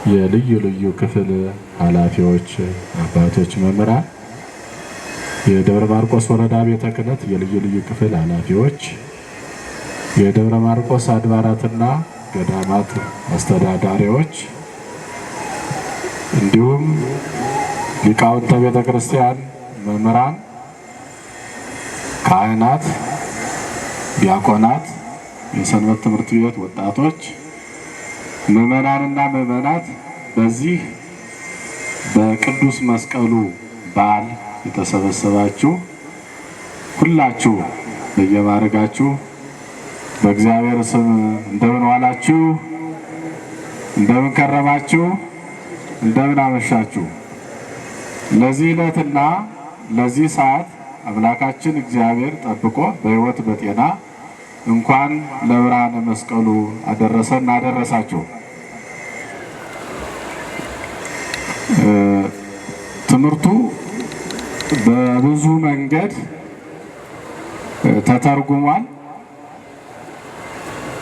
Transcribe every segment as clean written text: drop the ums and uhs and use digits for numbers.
የልዩ ልዩ ክፍል ኃላፊዎች፣ አባቶች፣ መምህራን፣ የደብረ ማርቆስ ወረዳ ቤተ ክህነት የልዩ ልዩ ክፍል ኃላፊዎች፣ የደብረ ማርቆስ አድባራትና ገዳማት አስተዳዳሪዎች እንዲሁም ሊቃውንተ ቤተ ክርስቲያን፣ መምህራን፣ ካህናት፣ ዲያቆናት፣ የሰንበት ትምህርት ቤት ወጣቶች፣ ምዕመናንና ምዕመናት በዚህ በቅዱስ መስቀሉ በዓል የተሰበሰባችሁ ሁላችሁ በየማዕረጋችሁ በእግዚአብሔር ስም እንደምን ዋላችሁ? እንደምን ከረማችሁ? እንደምን አመሻችሁ? ለዚህ ዕለትና ለዚህ ሰዓት አምላካችን እግዚአብሔር ጠብቆ በሕይወት በጤና እንኳን ለብርሃነ መስቀሉ አደረሰን አደረሳችሁ። ትምህርቱ በብዙ መንገድ ተተርጉሟል።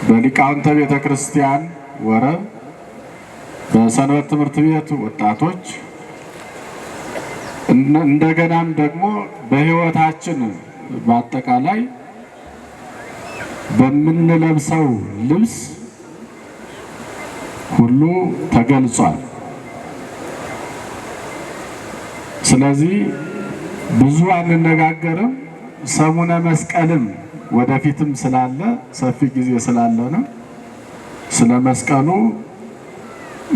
በሊቃውንተ ቤተ ክርስቲያን ወረብ፣ በሰንበት ትምህርት ቤት ወጣቶች እንደገናም ደግሞ በሕይወታችን በአጠቃላይ በምንለብሰው ልብስ ሁሉ ተገልጿል። ስለዚህ ብዙ አንነጋገርም። ሰሙነ መስቀልም ወደፊትም ስላለ ሰፊ ጊዜ ስላለነ ስለ መስቀሉ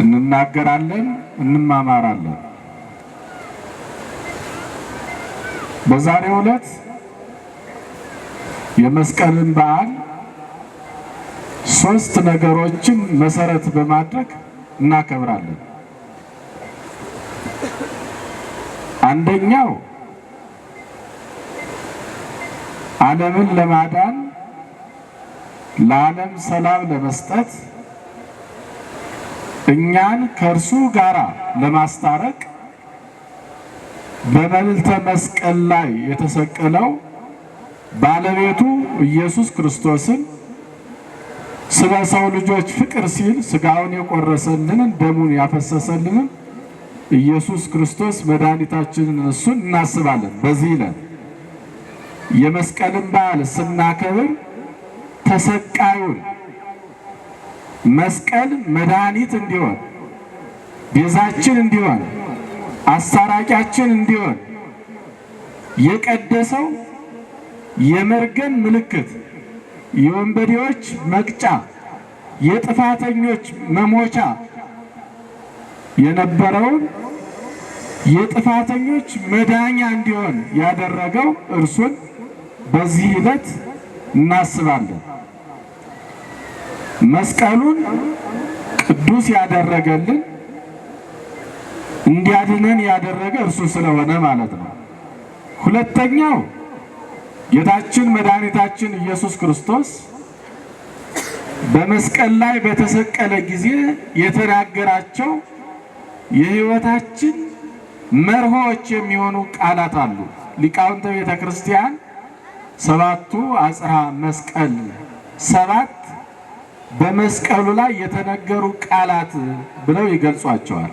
እንናገራለን፣ እንማማራለን። በዛሬው ዕለት የመስቀልን በዓል ሶስት ነገሮችን መሰረት በማድረግ እናከብራለን። አንደኛው ዓለምን ለማዳን ለዓለም ሰላም ለመስጠት እኛን ከእርሱ ጋራ ለማስታረቅ በመልዕልተ መስቀል ላይ የተሰቀለው ባለቤቱ ኢየሱስ ክርስቶስን ስለ ሰው ልጆች ፍቅር ሲል ስጋውን የቆረሰልንን ደሙን ያፈሰሰልንን ኢየሱስ ክርስቶስ መድኃኒታችንን እሱን እናስባለን። በዚህ ዕለት የመስቀልን በዓል ስናከብር ተሰቃዩን መስቀል መድኃኒት እንዲሆን፣ ቤዛችን እንዲሆን፣ አስታራቂያችን እንዲሆን የቀደሰው የመርገም ምልክት፣ የወንበዴዎች መቅጫ፣ የጥፋተኞች መሞቻ የነበረውን የጥፋተኞች መዳኛ እንዲሆን ያደረገው እርሱን በዚህ ዕለት እናስባለን። መስቀሉን ቅዱስ ያደረገልን እንዲያድነን ያደረገ እርሱ ስለሆነ ማለት ነው። ሁለተኛው ጌታችን መድኃኒታችን ኢየሱስ ክርስቶስ በመስቀል ላይ በተሰቀለ ጊዜ የተናገራቸው የሕይወታችን መርሆች የሚሆኑ ቃላት አሉ። ሊቃውንተ ቤተ ክርስቲያን ሰባቱ አጽርሐ መስቀል፣ ሰባት በመስቀሉ ላይ የተነገሩ ቃላት ብለው ይገልጿቸዋል።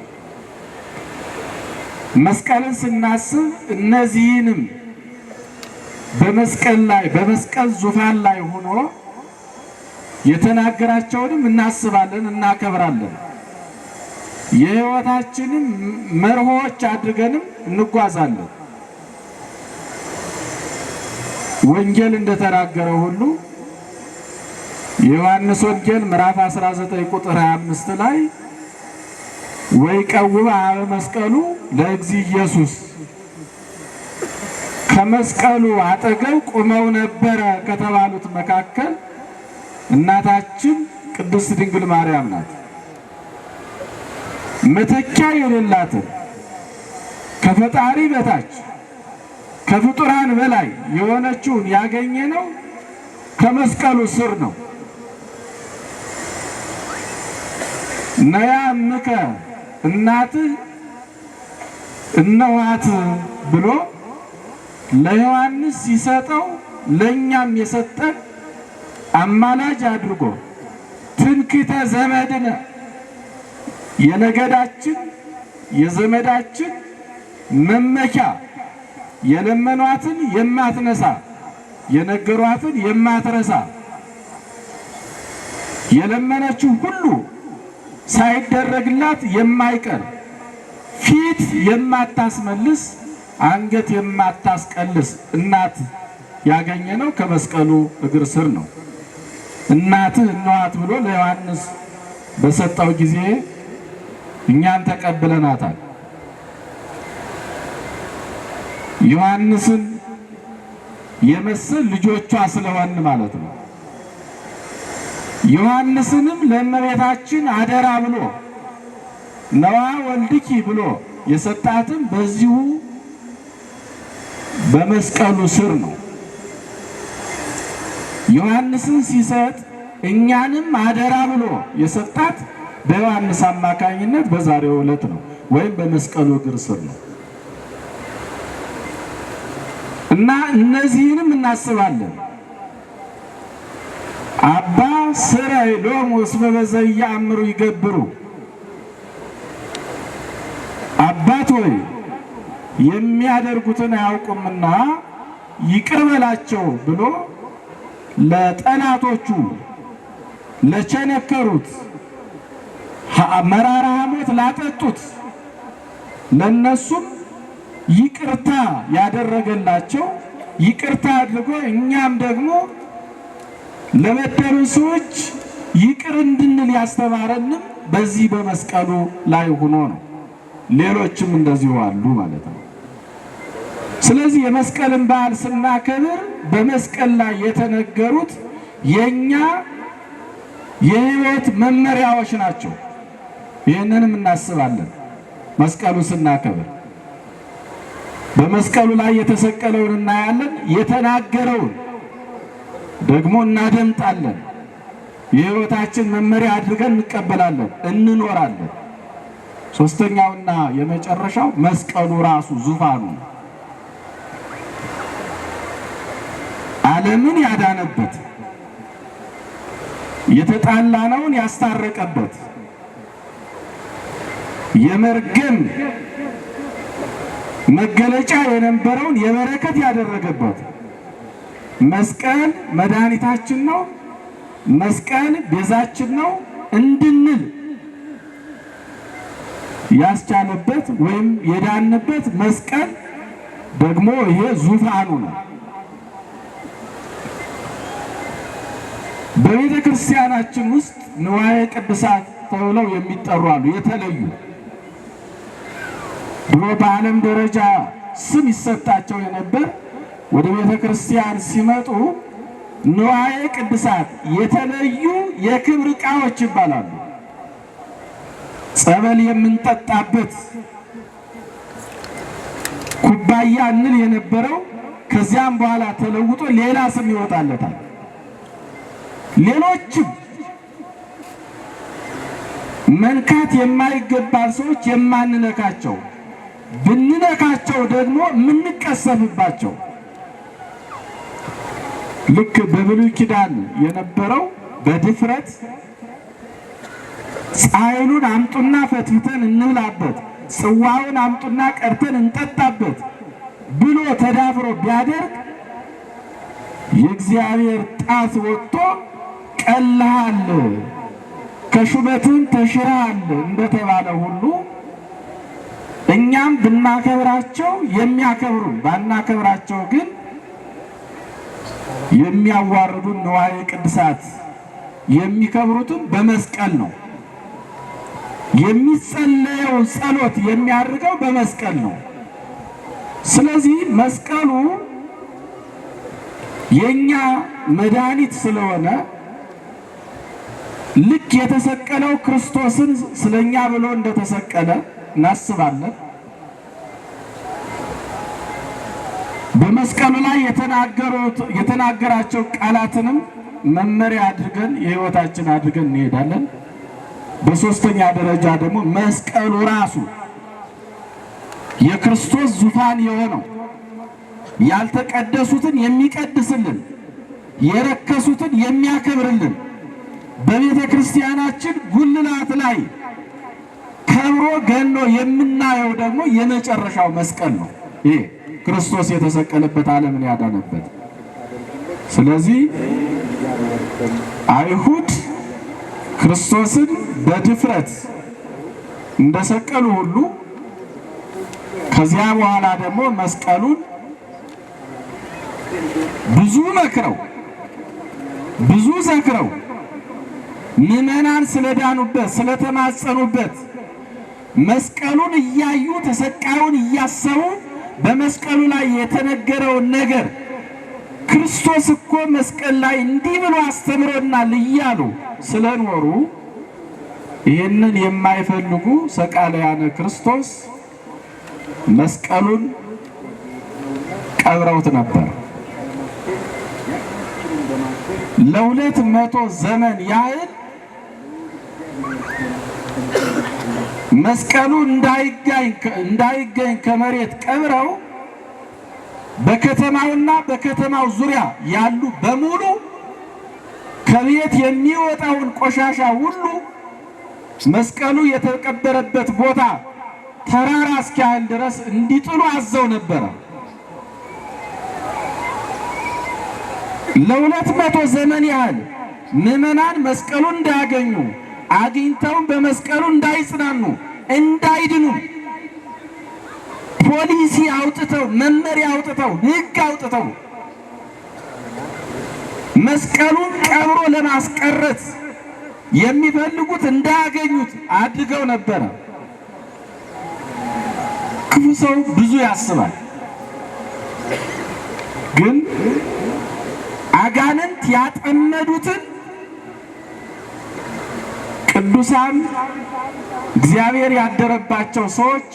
መስቀልን ስናስብ እነዚህንም በመስቀል ላይ በመስቀል ዙፋን ላይ ሆኖ የተናገራቸውንም እናስባለን፣ እናከብራለን። የሕይወታችንን መርሆች አድርገንም እንጓዛለን። ወንጌል እንደተናገረው ሁሉ የዮሐንስ ወንጌል ምዕራፍ 19 ቁጥር 25 ላይ ወይቀውም አበ መስቀሉ ለእግዚ ኢየሱስ፣ ከመስቀሉ አጠገብ ቆመው ነበረ ከተባሉት መካከል እናታችን ቅድስት ድንግል ማርያም ናት። መተኪያ የሌላትን ከፈጣሪ በታች ከፍጡራን በላይ የሆነችውን ያገኘነው ከመስቀሉ ስር ነው። ነያ እምከ እናትህ እነኋት ብሎ ለዮሐንስ ሲሰጠው ለኛም የሰጠን አማላጅ አድርጎ ትንክተ ዘመድነ የነገዳችን የዘመዳችን መመኪያ የለመኗትን የማትነሳ የነገሯትን የማትረሳ የለመነችው ሁሉ ሳይደረግላት የማይቀር ፊት የማታስመልስ አንገት የማታስቀልስ እናት ያገኘነው ከመስቀሉ እግር ስር ነው። እናትህ እንዋት ብሎ ለዮሐንስ በሰጠው ጊዜ እኛን ተቀብለናታል። ዮሐንስን የመሰል ልጆቿ ስለሆን ማለት ነው። ዮሐንስንም ለእመቤታችን አደራ ብሎ ነዋ ወልድኪ ብሎ የሰጣትም በዚሁ በመስቀሉ ስር ነው። ዮሐንስን ሲሰጥ እኛንም አደራ ብሎ የሰጣት በዮሐንስ አማካኝነት በዛሬው ዕለት ነው፣ ወይም በመስቀሉ እግር ስር ነው እና እነዚህንም እናስባለን። አባ ስራይ ሎሙ እስመ በዘየአምሩ ይገብሩ፣ አባት ሆይ የሚያደርጉትን አያውቁምና ይቅር በላቸው ብሎ ለጠላቶቹ ለቸነከሩት መራራ ሐሞት ላጠጡት ለነሱም ይቅርታ ያደረገላቸው ይቅርታ አድርጎ እኛም ደግሞ ለበደሉ ሰዎች ይቅር እንድንል ያስተማረንም በዚህ በመስቀሉ ላይ ሆኖ ነው። ሌሎችም እንደዚሁ አሉ ማለት ነው። ስለዚህ የመስቀልን በዓል ስናከብር በመስቀል ላይ የተነገሩት የኛ የሕይወት መመሪያዎች ናቸው። ይህንንም እናስባለን። መስቀሉ ስናከብር በመስቀሉ ላይ የተሰቀለውን እናያለን፣ የተናገረውን ደግሞ እናደምጣለን። የሕይወታችን መመሪያ አድርገን እንቀበላለን፣ እንኖራለን። ሶስተኛውና የመጨረሻው መስቀሉ ራሱ ዙፋኑ ዓለምን ያዳነበት የተጣላነውን ያስታረቀበት የመርገም መገለጫ የነበረውን የበረከት ያደረገበት መስቀል መድኃኒታችን ነው። መስቀል ቤዛችን ነው እንድንል ያስቻለበት ወይም የዳንበት መስቀል ደግሞ ይሄ ዙፋኑ ነው። በቤተ ክርስቲያናችን ውስጥ ንዋየ ቅድሳት ተብለው የሚጠሩ አሉ። የተለዩ ድሮ በዓለም ደረጃ ስም ይሰጣቸው የነበር ወደ ቤተ ክርስቲያን ሲመጡ ንዋየ ቅድሳት የተለዩ የክብር ዕቃዎች ይባላሉ። ጸበል የምንጠጣበት ኩባያ እንል የነበረው ከዚያም በኋላ ተለውጦ ሌላ ስም ይወጣለታል። ሌሎችም መንካት የማይገባን ሰዎች የማንነካቸው ብንነካቸው ደግሞ የምንቀሰፍባቸው ልክ በብሉይ ኪዳን የነበረው በድፍረት ጻሕሉን አምጡና ፈትፍተን እንብላበት፣ ጽዋውን አምጡና ቀርተን እንጠጣበት ብሎ ተዳፍሮ ቢያደርግ የእግዚአብሔር ጣት ወጥቶ ቀልሃል ከሹመትም ተሽረሃል እንደተባለ ሁሉ እኛም ብናከብራቸው የሚያከብሩን ባናከብራቸው ግን የሚያዋርዱን ንዋየ ቅድሳት የሚከብሩትም በመስቀል ነው። የሚጸለየው ጸሎት የሚያርገው በመስቀል ነው። ስለዚህ መስቀሉ የኛ መድኃኒት ስለሆነ ልክ የተሰቀለው ክርስቶስን ስለኛ ብሎ እንደተሰቀለ እናስባለን። በመስቀሉ ላይ የተናገራቸው ቃላትንም መመሪያ አድርገን የሕይወታችን አድርገን እንሄዳለን። በሶስተኛ ደረጃ ደግሞ መስቀሉ ራሱ የክርስቶስ ዙፋን የሆነው ያልተቀደሱትን የሚቀድስልን የረከሱትን የሚያከብርልን በቤተ ክርስቲያናችን ጉልላት ላይ ከብሮ ገኖ የምናየው ደግሞ የመጨረሻው መስቀል ነው። ይሄ ክርስቶስ የተሰቀለበት ዓለምን ያዳነበት። ስለዚህ አይሁድ ክርስቶስን በድፍረት እንደሰቀሉ ሁሉ ከዚያ በኋላ ደግሞ መስቀሉን ብዙ መክረው ብዙ ዘክረው ምዕመናን ስለዳኑበት ስለተማጸኑበት መስቀሉን እያዩ ተሰቃዩን እያሰቡ በመስቀሉ ላይ የተነገረውን ነገር ክርስቶስ እኮ መስቀል ላይ እንዲህ ብሎ አስተምሮናል እያሉ ስለኖሩ ይህንን የማይፈልጉ ሰቃልያነ ክርስቶስ መስቀሉን ቀብረውት ነበር። ለ200 ዘመን ያህል መስቀሉ እንዳይገኝ ከመሬት ቀብረው በከተማውና በከተማው ዙሪያ ያሉ በሙሉ ከቤት የሚወጣውን ቆሻሻ ሁሉ መስቀሉ የተቀበረበት ቦታ ተራራ እስኪያህል ድረስ እንዲጥሉ አዘው ነበረ። ለ200 ዘመን ያህል ምዕመናን መስቀሉን እንዳያገኙ አግኝተውም በመስቀሉ እንዳይጽናኑ እንዳይድኑ ፖሊሲ አውጥተው መመሪያ አውጥተው ሕግ አውጥተው መስቀሉን ቀብሮ ለማስቀረት የሚፈልጉት እንዳያገኙት አድርገው ነበረ። ክፉ ሰው ብዙ ያስባል፣ ግን አጋንንት ያጠመዱትን ቅዱሳን እግዚአብሔር ያደረባቸው ሰዎች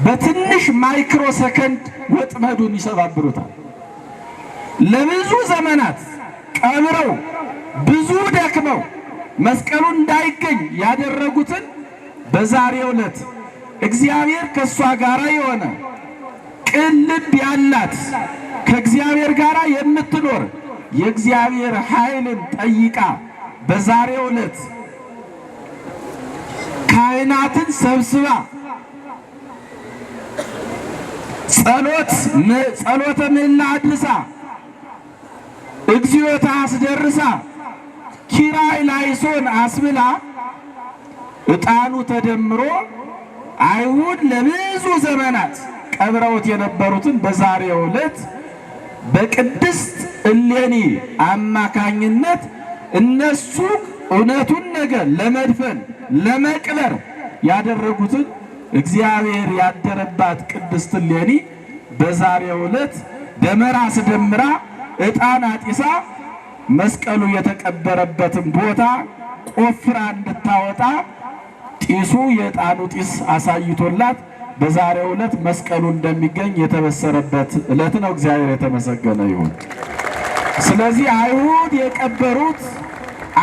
በትንሽ ማይክሮ ሰከንድ ወጥመዱን ይሰባብሩታል። ለብዙ ዘመናት ቀብረው ብዙ ደክመው መስቀሉ እንዳይገኝ ያደረጉትን በዛሬው ዕለት እግዚአብሔር ከሷ ጋራ የሆነ ቅን ልብ ያላት ከእግዚአብሔር ጋራ የምትኖር የእግዚአብሔር ኃይልን ጠይቃ በዛሬው ዕለት ካህናትን ሰብስባ ጸሎተ ምህላ አድርሳ እግዚኦታ አስደርሳ ኪራይ ላይሶን አስብላ ዕጣኑ ተደምሮ አይሁድ ለብዙ ዘመናት ቀብረውት የነበሩትን በዛሬው ዕለት በቅድስት እሌኒ አማካኝነት እነሱ እውነቱን ነገር ለመድፈን ለመቅበር ያደረጉትን እግዚአብሔር ያደረባት ቅድስት እሌኒ በዛሬው ዕለት ደመራ አስደምራ ዕጣን አጢሳ መስቀሉ የተቀበረበትን ቦታ ቆፍራ እንድታወጣ ጢሱ የዕጣኑ ጢስ አሳይቶላት በዛሬው ዕለት መስቀሉ እንደሚገኝ የተበሰረበት ዕለት ነው። እግዚአብሔር የተመሰገነ ይሁን። ስለዚህ አይሁድ የቀበሩት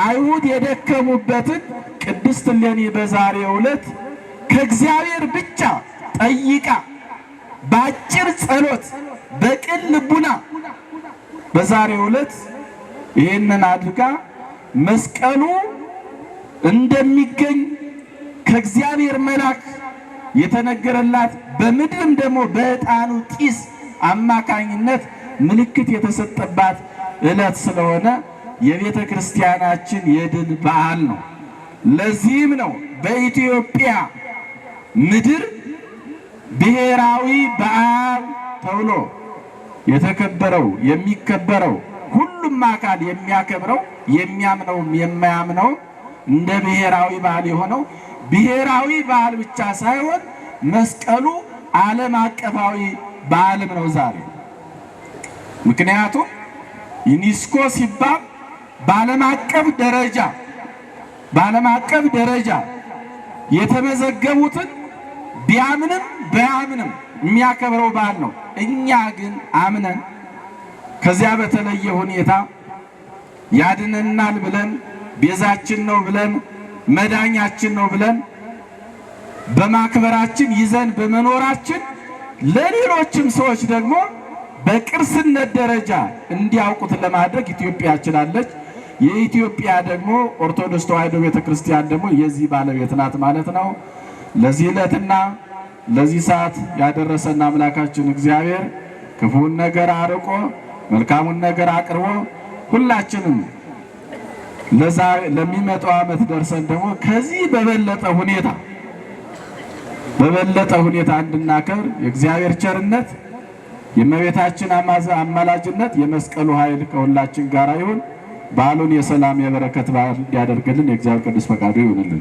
አይሁድ የደከሙበትን ቅድስት እሌኒ በዛሬው ዕለት ከእግዚአብሔር ብቻ ጠይቃ በአጭር ጸሎት በቅን ልቡና በዛሬው ዕለት ይህንን አድርጋ መስቀሉ እንደሚገኝ ከእግዚአብሔር መልአክ የተነገረላት በምድርም ደግሞ በዕጣኑ ጢስ አማካኝነት ምልክት የተሰጠባት ዕለት ስለሆነ የቤተ ክርስቲያናችን የድል በዓል ነው። ለዚህም ነው በኢትዮጵያ ምድር ብሔራዊ በዓል ተብሎ የተከበረው የሚከበረው ሁሉም አካል የሚያከብረው የሚያምነውም የማያምነው እንደ ብሔራዊ በዓል የሆነው ብሔራዊ በዓል ብቻ ሳይሆን መስቀሉ ዓለም አቀፋዊ በዓልም ነው ዛሬ። ምክንያቱም ዩኔስኮ ሲባል በዓለም አቀፍ ደረጃ የተመዘገቡትን ቢያምንም በያምንም የሚያከብረው በዓል ነው። እኛ ግን አምነን ከዚያ በተለየ ሁኔታ ያድነናል ብለን ቤዛችን ነው ብለን መዳኛችን ነው ብለን በማክበራችን ይዘን በመኖራችን ለሌሎችም ሰዎች ደግሞ በቅርስነት ደረጃ እንዲያውቁት ለማድረግ ኢትዮጵያ ችላለች። የኢትዮጵያ ደግሞ ኦርቶዶክስ ተዋሕዶ ቤተክርስቲያን ደግሞ የዚህ ባለቤት ናት ማለት ነው። ለዚህ ዕለትና ለዚህ ሰዓት ያደረሰን አምላካችን እግዚአብሔር ክፉን ነገር አርቆ መልካሙን ነገር አቅርቦ ሁላችንም ለሚመጣው ዓመት ደርሰን ደግሞ ከዚህ በበለጠ ሁኔታ እንድናከብር የእግዚአብሔር ቸርነት የእመቤታችን አማላጅነት የመስቀሉ ኃይል ከሁላችን ጋር ይሁን። በዓሉን የሰላም የበረከት በዓል እንዲያደርግልን የእግዚአብሔር ቅዱስ ፈቃዱ ይሁንልን።